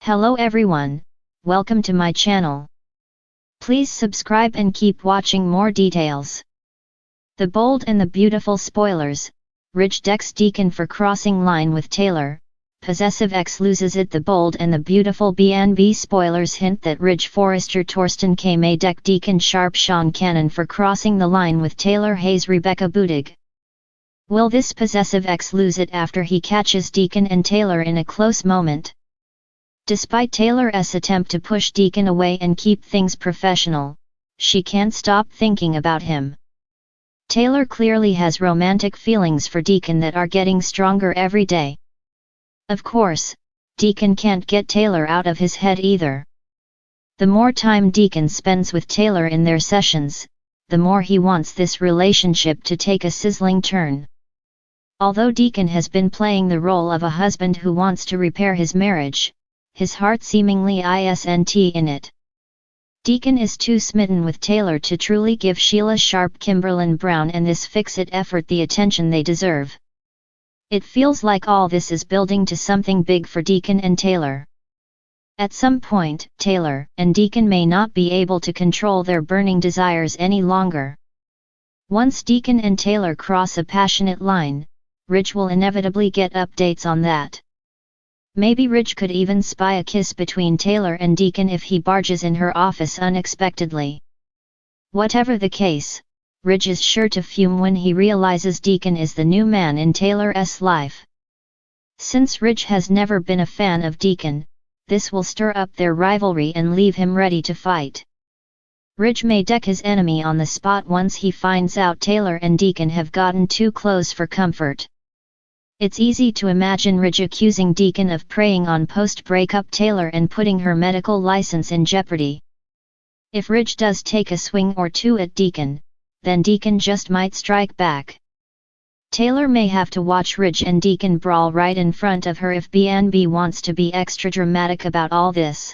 Hello everyone, welcome to my channel. Please subscribe and keep watching more details. The Bold and the Beautiful spoilers. Ridge decks Deacon for crossing line with Taylor. Possessive X loses it. The Bold and the Beautiful B&B spoilers hint that Ridge Forrester Torsten K may deck Deacon sharp Sean Cannon for crossing the line with Taylor Hayes Rebecca Budig. Will this Possessive X lose it after he catches Deacon and Taylor in a close moment? Despite Taylor's attempt to push Deacon away and keep things professional, she can't stop thinking about him. Taylor clearly has romantic feelings for Deacon that are getting stronger every day. Of course, Deacon can't get Taylor out of his head either. The more time Deacon spends with Taylor in their sessions, the more he wants this relationship to take a sizzling turn. Although Deacon has been playing the role of a husband who wants to repair his marriage, his heart seemingly isn't in it. Deacon is too smitten with Taylor to truly give Sheila Sharp, Kimberlyn Brown and this fix-it effort the attention they deserve. It feels like all this is building to something big for Deacon and Taylor. At some point, Taylor and Deacon may not be able to control their burning desires any longer. Once Deacon and Taylor cross a passionate line, Ridge will inevitably get updates on that. Maybe Ridge could even spy a kiss between Taylor and Deacon if he barges in her office unexpectedly. Whatever the case, Ridge is sure to fume when he realizes Deacon is the new man in Taylor's life. Since Ridge has never been a fan of Deacon, this will stir up their rivalry and leave him ready to fight. Ridge may deck his enemy on the spot once he finds out Taylor and Deacon have gotten too close for comfort. It's easy to imagine Ridge accusing Deacon of preying on post-breakup Taylor and putting her medical license in jeopardy. If Ridge does take a swing or two at Deacon, then Deacon just might strike back. Taylor may have to watch Ridge and Deacon brawl right in front of her if B&B wants to be extra dramatic about all this.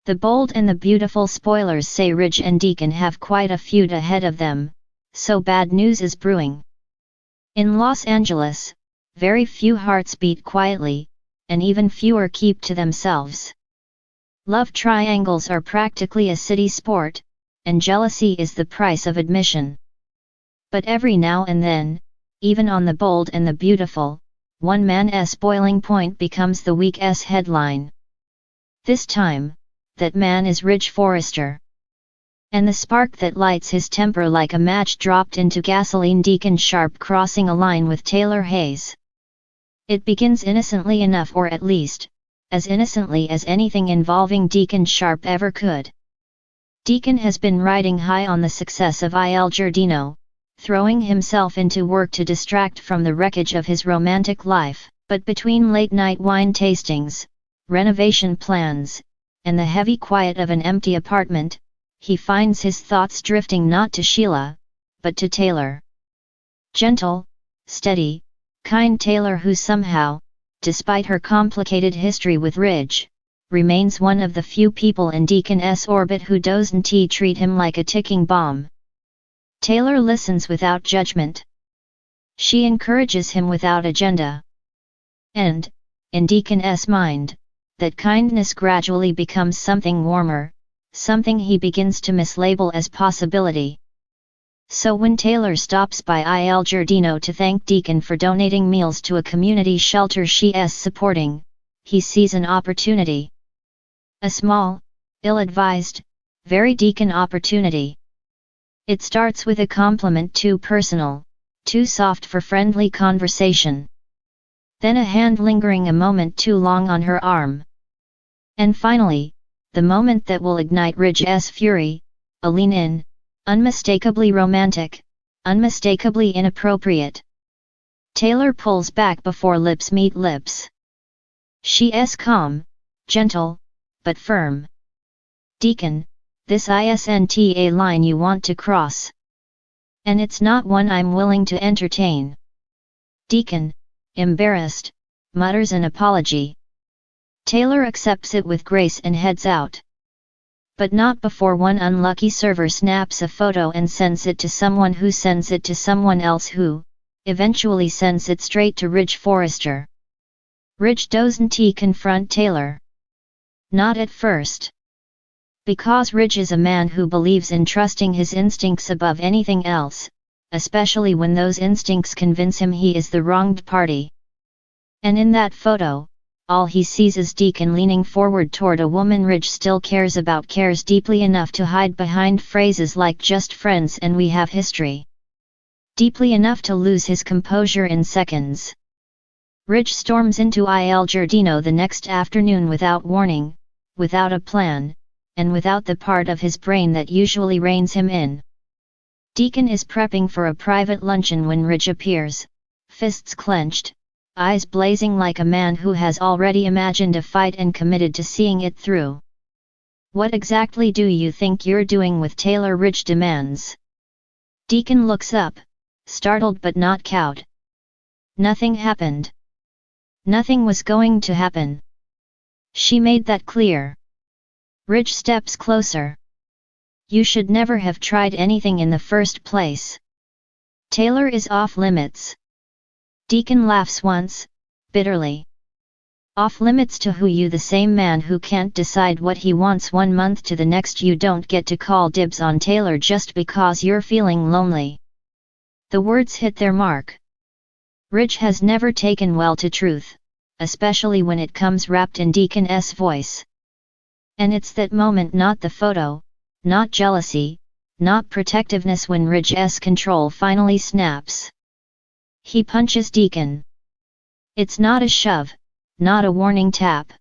The Bold and the Beautiful spoilers say Ridge and Deacon have quite a feud ahead of them, so bad news is brewing. In Los Angeles, very few hearts beat quietly, and even fewer keep to themselves. Love triangles are practically a city sport, and jealousy is the price of admission. But every now and then, even on the Bold and the Beautiful, one man's boiling point becomes the week's headline. This time, that man is Ridge Forrester. And the spark that lights his temper like a match dropped into gasoline. Deacon Sharp crossing a line with Taylor Hayes. It begins innocently enough, or at least, as innocently as anything involving Deacon Sharp ever could. Deacon has been riding high on the success of Il Giardino, throwing himself into work to distract from the wreckage of his romantic life, but between late-night wine tastings, renovation plans, and the heavy quiet of an empty apartment, he finds his thoughts drifting not to Sheila, but to Taylor. Gentle, steady, kind Taylor, who somehow, despite her complicated history with Ridge, remains one of the few people in Deacon's orbit who doesn't treat him like a ticking bomb. Taylor listens without judgment. She encourages him without agenda. And, in Deacon's mind, that kindness gradually becomes something warmer, something he begins to mislabel as possibility. So when Taylor stops by Il Giardino to thank Deacon for donating meals to a community shelter she's supporting, he sees an opportunity. A small, ill-advised, very Deacon opportunity. It starts with a compliment too personal, too soft for friendly conversation. Then a hand lingering a moment too long on her arm. And finally, the moment that will ignite Ridge's fury, a lean-in, unmistakably romantic, unmistakably inappropriate. Taylor pulls back before lips meet lips. She's calm, gentle, but firm. Deacon, this isn't a line you want to cross. And it's not one I'm willing to entertain. Deacon, embarrassed, mutters an apology. Taylor accepts it with grace and heads out. But not before one unlucky server snaps a photo and sends it to someone who sends it to someone else who, eventually sends it straight to Ridge Forrester. Ridge doesn't confront Taylor. Not at first. Because Ridge is a man who believes in trusting his instincts above anything else, especially when those instincts convince him he is the wronged party. And in that photo, all he sees is Deacon leaning forward toward a woman Ridge still cares about, cares deeply enough to hide behind phrases like just friends and we have history. Deeply enough to lose his composure in seconds. Ridge storms into Il Giardino the next afternoon without warning, without a plan, and without the part of his brain that usually reins him in. Deacon is prepping for a private luncheon when Ridge appears, fists clenched, eyes blazing like a man who has already imagined a fight and committed to seeing it through. "What exactly do you think you're doing with Taylor?" Ridge demands. Deacon looks up, startled but not cowed. Nothing happened. Nothing was going to happen. She made that clear. Ridge steps closer. "You should never have tried anything in the first place. Taylor is off limits." Deacon laughs once, bitterly. "Off limits to who? You, the same man who can't decide what he wants one month to the next. You don't get to call dibs on Taylor just because you're feeling lonely." The words hit their mark. Ridge has never taken well to truth, especially when it comes wrapped in Deacon's voice. And it's that moment, not the photo, not jealousy, not protectiveness, when Ridge's control finally snaps. He punches Deacon. It's not a shove, not a warning tap.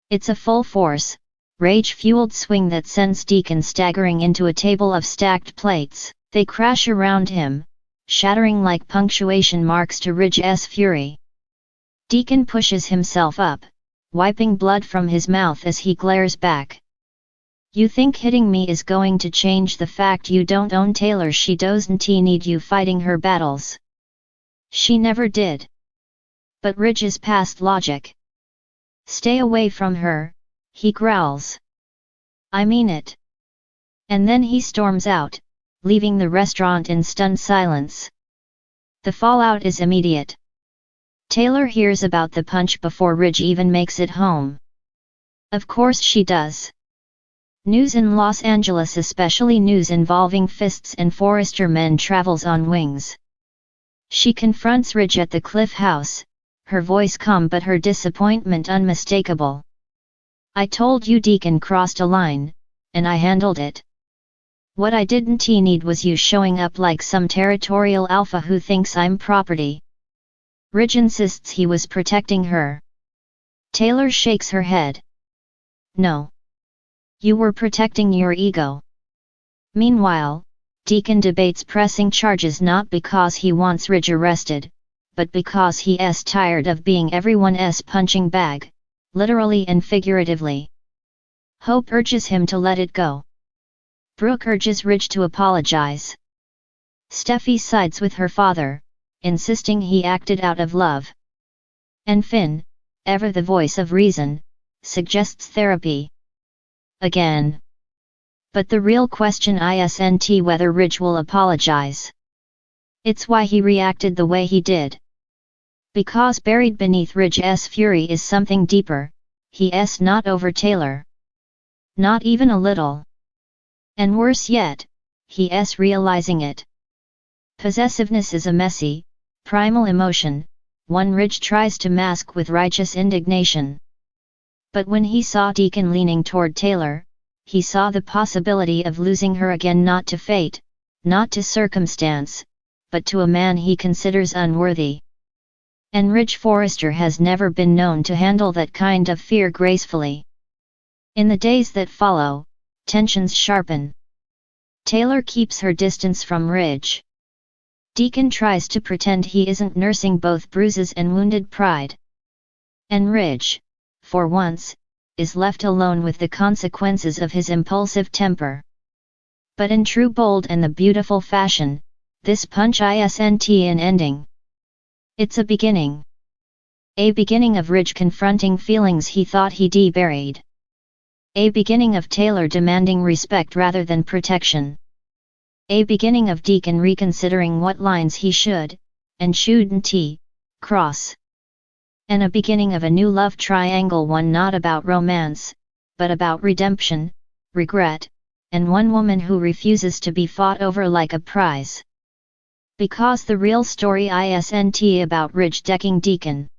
It's a full force, rage-fueled swing that sends Deacon staggering into a table of stacked plates. They crash around him, shattering like punctuation marks to Ridge's fury. Deacon pushes himself up, wiping blood from his mouth as he glares back. "You think hitting me is going to change the fact you don't own Taylor? She doesn't need you fighting her battles. She never did." But Ridge is past logic. "Stay away from her," he growls. "I mean it." And then he storms out, leaving the restaurant in stunned silence. The fallout is immediate. Taylor hears about the punch before Ridge even makes it home. Of course she does. News in Los Angeles, especially news involving fists and Forrester men, travels on wings. She confronts Ridge at the Cliff House, her voice calm but her disappointment unmistakable. "I told you Deacon crossed a line, and I handled it. What I didn't need was you showing up like some territorial alpha who thinks I'm property." Ridge insists he was protecting her. Taylor shakes her head. "No. You were protecting your ego." Meanwhile, Deacon debates pressing charges not because he wants Ridge arrested, but because he's tired of being everyone's punching bag, literally and figuratively. Hope urges him to let it go. Brooke urges Ridge to apologize. Steffi sides with her father, insisting he acted out of love. And Finn, ever the voice of reason, suggests therapy. Again. But the real question isn't whether Ridge will apologize. It's why he reacted the way he did. Because buried beneath Ridge's fury is something deeper. He's not over Taylor. Not even a little. And worse yet, he's realizing it. Possessiveness is a messy, primal emotion, one Ridge tries to mask with righteous indignation. But when he saw Deacon leaning toward Taylor, he saw the possibility of losing her again, not to fate, not to circumstance, but to a man he considers unworthy. And Ridge Forrester has never been known to handle that kind of fear gracefully. In the days that follow, tensions sharpen. Taylor keeps her distance from Ridge. Deacon tries to pretend he isn't nursing both bruises and wounded pride. And Ridge, for once, is left alone with the consequences of his impulsive temper. But in true bold and the beautiful fashion, this punch isn't an ending. It's a beginning. A beginning of Ridge confronting feelings he thought he'd buried. A beginning of Taylor demanding respect rather than protection. A beginning of Deacon reconsidering what lines he should, and shouldn't cross. and a beginning of a new love triangle, one not about romance, but about redemption, regret, and one woman who refuses to be fought over like a prize. Because the real story isn't about Ridge decking Deacon.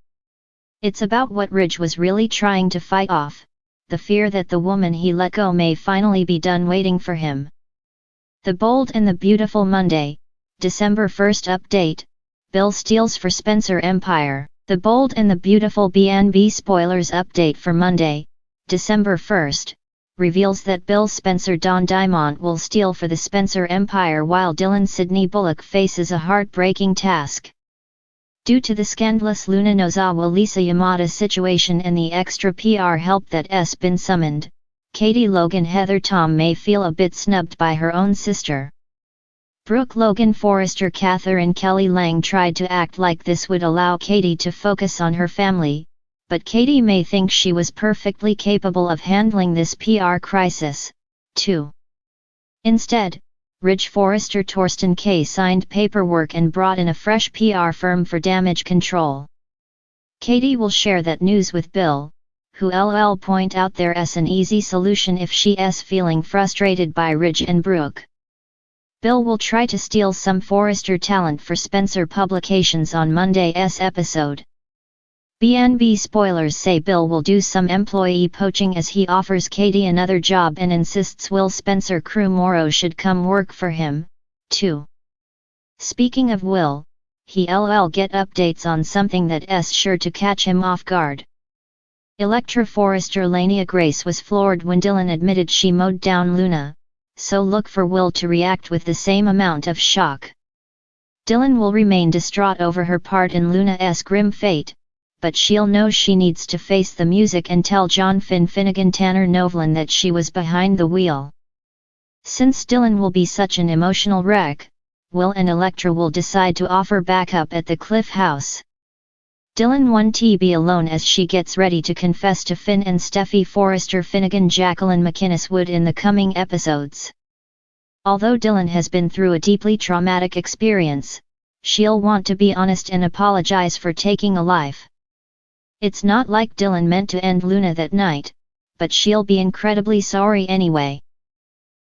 It's about what Ridge was really trying to fight off, the fear that the woman he let go may finally be done waiting for him. The Bold and the Beautiful Monday, December 1st update, Bill steals for Spencer Empire. The Bold and the Beautiful B&B spoilers update for Monday, December 1st, reveals that Bill Spencer Don Diamond will steal for the Spencer Empire while Dylan Sidney Bullock faces a heartbreaking task. Due to the scandalous Luna Nozawa Lisa Yamada situation and the extra PR help that's been summoned, Katie Logan Heather Tom may feel a bit snubbed by her own sister. Brooke Logan Forrester Catherine Kelly Lang tried to act like this would allow Katie to focus on her family, but Katie may think she was perfectly capable of handling this PR crisis, too. Instead, Ridge Forrester Torsten K signed paperwork and brought in a fresh PR firm for damage control. Katie will share that news with Bill, who LL point out there's an easy solution if she's feeling frustrated by Ridge and Brooke. Bill will try to steal some Forrester talent for Spencer Publications on Monday's episode. B&B spoilers say Bill will do some employee poaching as he offers Katie another job and insists Will Spencer Crew Morrow should come work for him, too. Speaking of Will, he'll get updates on something that's sure to catch him off guard. Electra Forrester Lania Grace was floored when Dylan admitted she mowed down Luna, so look for Will to react with the same amount of shock. Dylan will remain distraught over her part in Luna's grim fate, but she'll know she needs to face the music and tell John Finnegan Tanner Novlin that she was behind the wheel. Since Dylan will be such an emotional wreck, Will and Electra will decide to offer backup at the Cliff House. Dylan won't be alone as she gets ready to confess to Finn and Steffi Forrester Finnegan Jacqueline McInnes Wood in the coming episodes. Although Dylan has been through a deeply traumatic experience, she'll want to be honest and apologize for taking a life. It's not like Dylan meant to end Luna that night, but she'll be incredibly sorry anyway.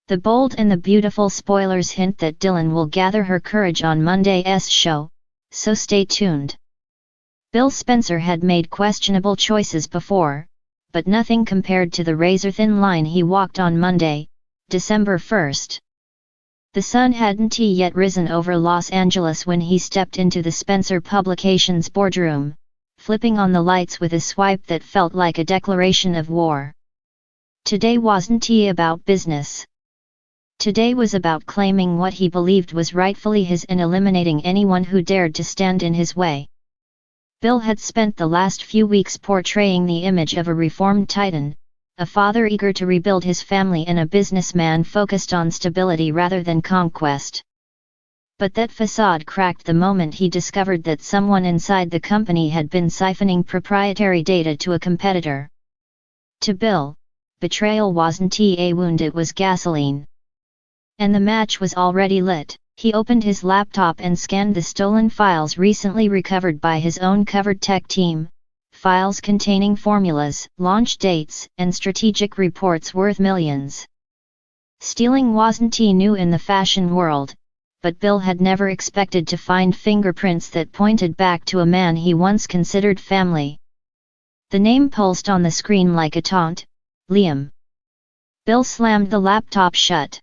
The Bold and the Beautiful spoilers hint that Dylan will gather her courage on Monday's show, so stay tuned. Bill Spencer had made questionable choices before, but nothing compared to the razor-thin line he walked on Monday, December 1st. The sun hadn't yet risen over Los Angeles when he stepped into the Spencer Publications boardroom, flipping on the lights with a swipe that felt like a declaration of war. Today wasn't about business. Today was about claiming what he believed was rightfully his and eliminating anyone who dared to stand in his way. Bill had spent the last few weeks portraying the image of a reformed titan, a father eager to rebuild his family and a businessman focused on stability rather than conquest. But that facade cracked the moment he discovered that someone inside the company had been siphoning proprietary data to a competitor. To Bill, betrayal wasn't a wound, it was gasoline. And the match was already lit. He opened his laptop and scanned the stolen files recently recovered by his own covered tech team, files containing formulas, launch dates, and strategic reports worth millions. Stealing wasn't new in the fashion world, but Bill had never expected to find fingerprints that pointed back to a man he once considered family. The name pulsed on the screen like a taunt, Liam. Bill slammed the laptop shut.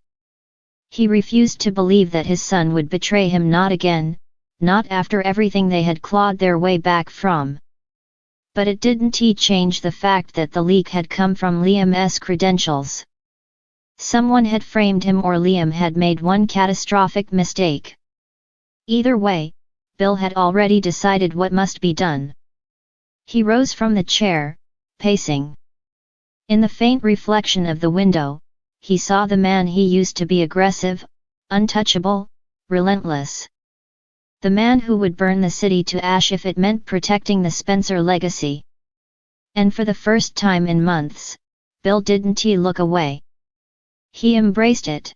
He refused to believe that his son would betray him, not again, not after everything they had clawed their way back from. But it didn't change the fact that the leak had come from Liam's credentials. Someone had framed him or Liam had made one catastrophic mistake. Either way, Bill had already decided what must be done. He rose from the chair, pacing. In the faint reflection of the window, he saw the man he used to be: aggressive, untouchable, relentless. The man who would burn the city to ash if it meant protecting the Spencer legacy. And for the first time in months, Bill didn't look away. He embraced it.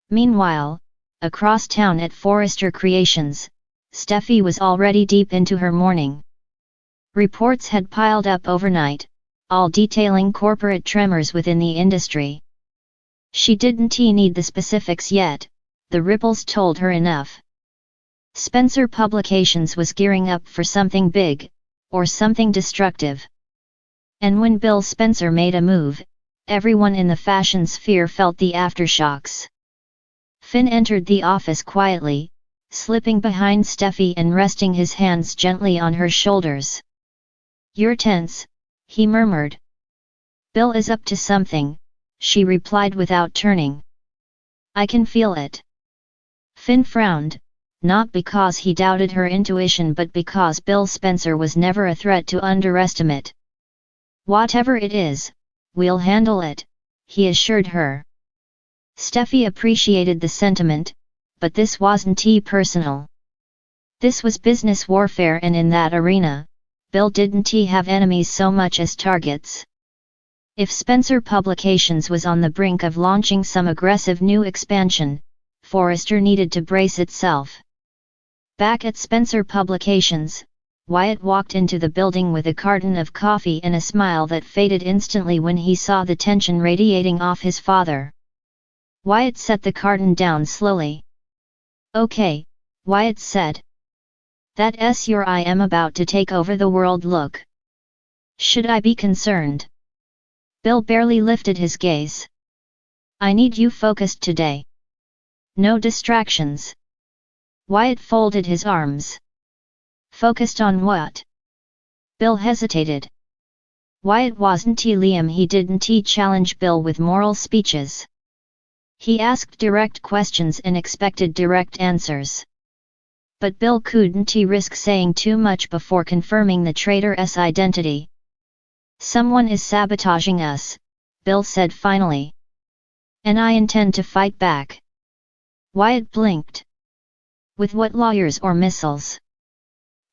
Meanwhile, across town at Forrester Creations, Steffi was already deep into her morning. Reports had piled up overnight, all detailing corporate tremors within the industry. She didn't need the specifics yet, the ripples told her enough. Spencer Publications was gearing up for something big, or something destructive. And when Bill Spencer made a move, everyone in the fashion sphere felt the aftershocks. Finn entered the office quietly, slipping behind Steffi and resting his hands gently on her shoulders. "You're tense," he murmured. "Bill is up to something," she replied without turning. "I can feel it." Finn frowned, not because he doubted her intuition but because Bill Spencer was never a threat to underestimate. "Whatever it is, we'll handle it," he assured her. Steffi appreciated the sentiment, but this wasn't personal. This was business warfare, and in that arena, Bill didn't have enemies so much as targets. If Spencer Publications was on the brink of launching some aggressive new expansion, Forrester needed to brace itself. Back at Spencer Publications, Wyatt walked into the building with a carton of coffee and a smile that faded instantly when he saw the tension radiating off his father. Wyatt set the carton down slowly. "Okay," Wyatt said. "That's your I am about to take over the world look. Should I be concerned?" Bill barely lifted his gaze. "I need you focused today. No distractions." Wyatt folded his arms. "Focused on what?" Bill hesitated. Wyatt wasn't Liam. He didn't challenge Bill with moral speeches. He asked direct questions and expected direct answers. But Bill couldn't risk saying too much before confirming the traitor's identity. "Someone is sabotaging us," Bill said finally. "And I intend to fight back." Wyatt blinked. "With what, lawyers or missiles?"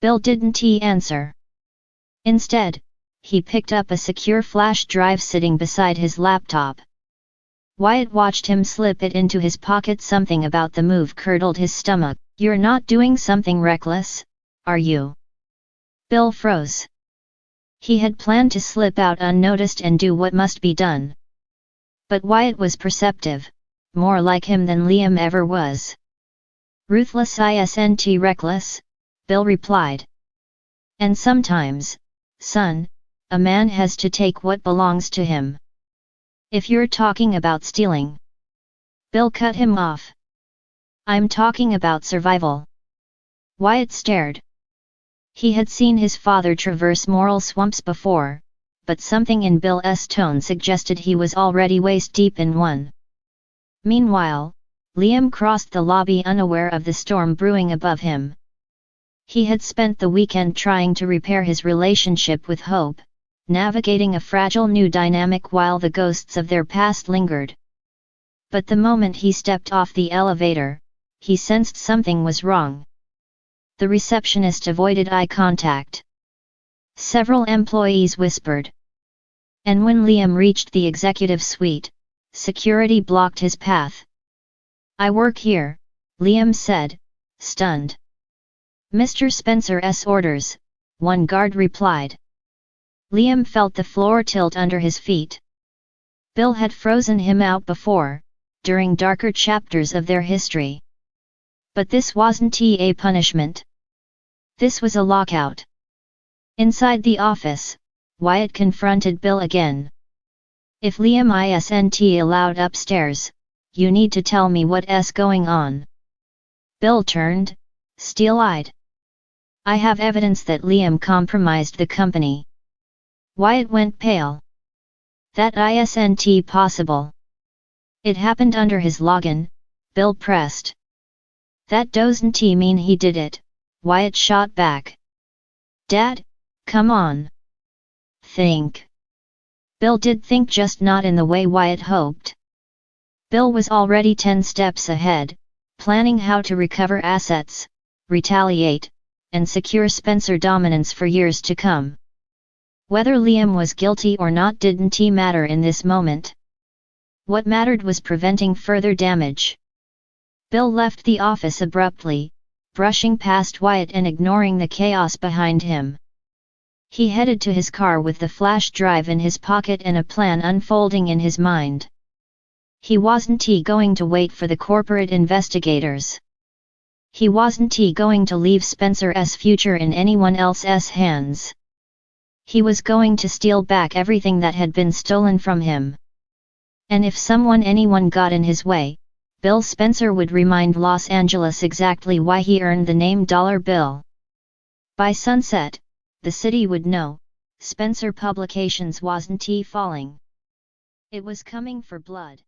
Bill didn't answer. Instead, he picked up a secure flash drive sitting beside his laptop. Wyatt watched him slip it into his pocket. Something about the move curdled his stomach. "You're not doing something reckless, are you?" Bill froze. He had planned to slip out unnoticed and do what must be done. But Wyatt was perceptive, more like him than Liam ever was. "Ruthless isn't reckless," Bill replied. "And sometimes, son, a man has to take what belongs to him. If you're talking about stealing..." Bill cut him off. "I'm talking about survival." Wyatt stared. He had seen his father traverse moral swamps before, but something in Bill's tone suggested he was already waist-deep in one. Meanwhile, Liam crossed the lobby unaware of the storm brewing above him. He had spent the weekend trying to repair his relationship with Hope, navigating a fragile new dynamic while the ghosts of their past lingered. But the moment he stepped off the elevator, he sensed something was wrong. The receptionist avoided eye contact. Several employees whispered. And when Liam reached the executive suite, security blocked his path. "I work here," Liam said, stunned. "Mr. Spencer's orders," one guard replied. Liam felt the floor tilt under his feet. Bill had frozen him out before, during darker chapters of their history. But this wasn't a punishment. This was a lockout. Inside the office, Wyatt confronted Bill again. "If Liam isn't allowed upstairs, you need to tell me what's going on." Bill turned, steel-eyed. "I have evidence that Liam compromised the company." Wyatt went pale. "That isn't possible." "It happened under his login," Bill pressed. "That doesn't mean he did it," Wyatt shot back. "Dad, come on. Think." Bill did think, just not in the way Wyatt hoped. Bill was already 10 steps ahead, planning how to recover assets, retaliate, and secure Spencer dominance for years to come. Whether Liam was guilty or not didn't matter in this moment. What mattered was preventing further damage. Bill left the office abruptly, brushing past Wyatt and ignoring the chaos behind him. He headed to his car with the flash drive in his pocket and a plan unfolding in his mind. He wasn't going to wait for the corporate investigators. He wasn't going to leave Spencer's future in anyone else's hands. He was going to steal back everything that had been stolen from him. And if anyone got in his way, Bill Spencer would remind Los Angeles exactly why he earned the name Dollar Bill. By sunset, the city would know, Spencer Publications wasn't falling. It was coming for blood.